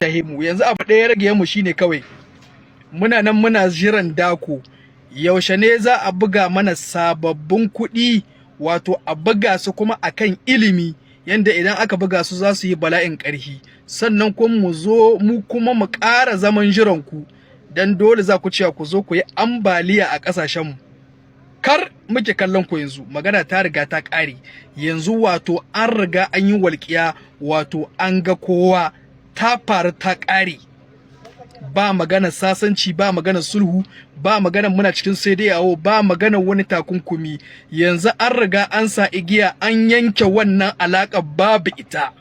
mu yanzu abu ɗaya rage mu shine kawai muna nan muna jiran dako yaushe ne za a buga mana sababbin kuɗi wato a buga su kuma akan ilimi yanda idan aka buga su za su yi bala'in ƙarfi sannan kuma mu zo mu kuma mu ƙara zaman jiran ku dan dole za ku cewa ku zo ku yi ambaliya a ƙasashen mu kar muke kallon ku yanzu magana ta riga ta ƙare yanzu wato an riga an yi walƙiya wato an ga kowa ta faru ta ƙare ba magana sasanci ba magana sulhu ba magana muna cikin sai dai yawo ba magana wani takunkumi yanzu an riga an sa igiya an yanke wannan alaƙa babu ita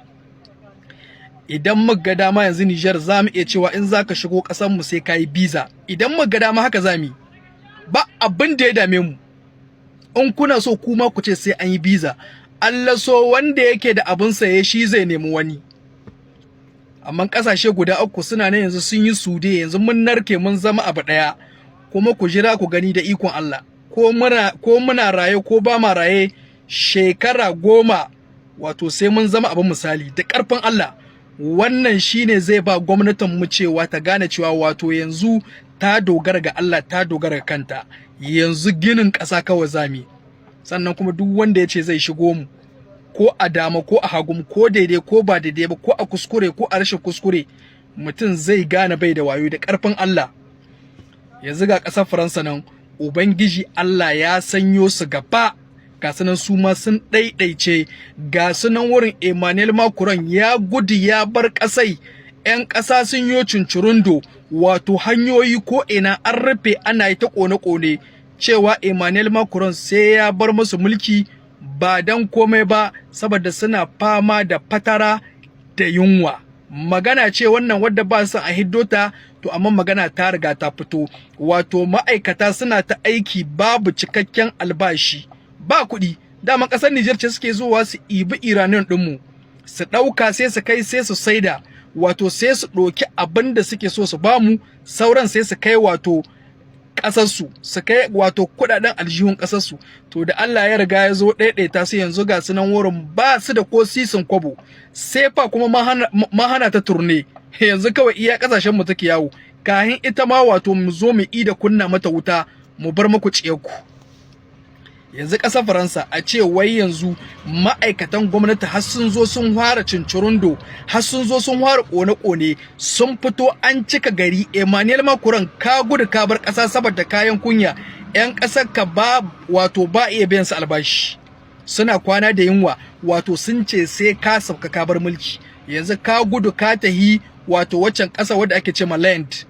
idan muka ga dama yanzu Niger za mu iya cewa in zaka shigo ƙasar mu sai kai visa idan muka ga dama haka zamu ba abin da ya dame mu in kuna so kuma ku ce sai an yi visa Allah so wanda yake da abin saye shi zai nemi wani amma kasashe guda uku suna nan yanzu sun yi sude yanzu mun narke mun zama abu daya kuma ku jira ku gani da ikon Allah ko muna raye ko ba ma raye shekara 10 wato sai mun zama abin misali da karfin Allah wannan shine zai ba gwamnatin mu cewa ta gane cewa wato yanzu ta dogara ga Allah ta dogara ga kanta yanzu ginin ƙasa kawai zami sannan kuma duk wanda ya ce zai shigo mu ko a dama ko a hagum ko daidai ko ba daidai ba ko a kuskure ko a rashin kuskure mutum zai gane bai da wayo da ƙarfin Allah yanzu ga ƙasar Faransa nan ubangiji Allah ya sanyo su gaba ga sunan su ma sun ɗaiɗaice ga sunan wurin Emmanuel Macron ya gudu ya bar ƙasai 'yan ƙasa sun yo cincirundo wato hanyoyi ko ina an rufe ana yi ta ƙone-ƙone cewa Emmanuel Macron sai ya bar musu mulki ba dan komai ba saboda suna fama da fatara da yunwa magana ce wannan wadda ba su a hiddota to amma magana ta riga ta fito wato ma'aikata suna ta aiki babu cikakken albashi ba kuɗi dama ƙasar Niger ce suke zuwa su ibi Iranian ɗinmu su ɗauka sai su kai sai su saida wato sai su ɗoki abin da suke so su bamu sauran sai su kai wato ƙasarsu su kai wato kuɗaɗen aljihun ƙasarsu to da Allah ya riga ya zo ɗaiɗaita su yanzu ga sunan wurin ba su da ko sisin kwabo sai fa kuma mahana ta turne yanzu kawai iya ƙasashen mu take yawo kahin ita ma wato mu zo mu ida kunna mata wuta mu bar muku ciyarku yanzu ƙasar Faransa a ce wai yanzu ma'aikatan gwamnati har sun zo sun fara cincirundo har sun zo sun fara ƙone-ƙone sun fito an cika gari Emmanuel Macron ka gudu ka bar ƙasa saboda kayan kunya 'yan ƙasar ka ba wato ba iya biyan su albashi suna kwana da yunwa wato sun ce sai ka sauka ka bar mulki yanzu ka gudu ka tahi wato waccan ƙasa wadda ake ce ma land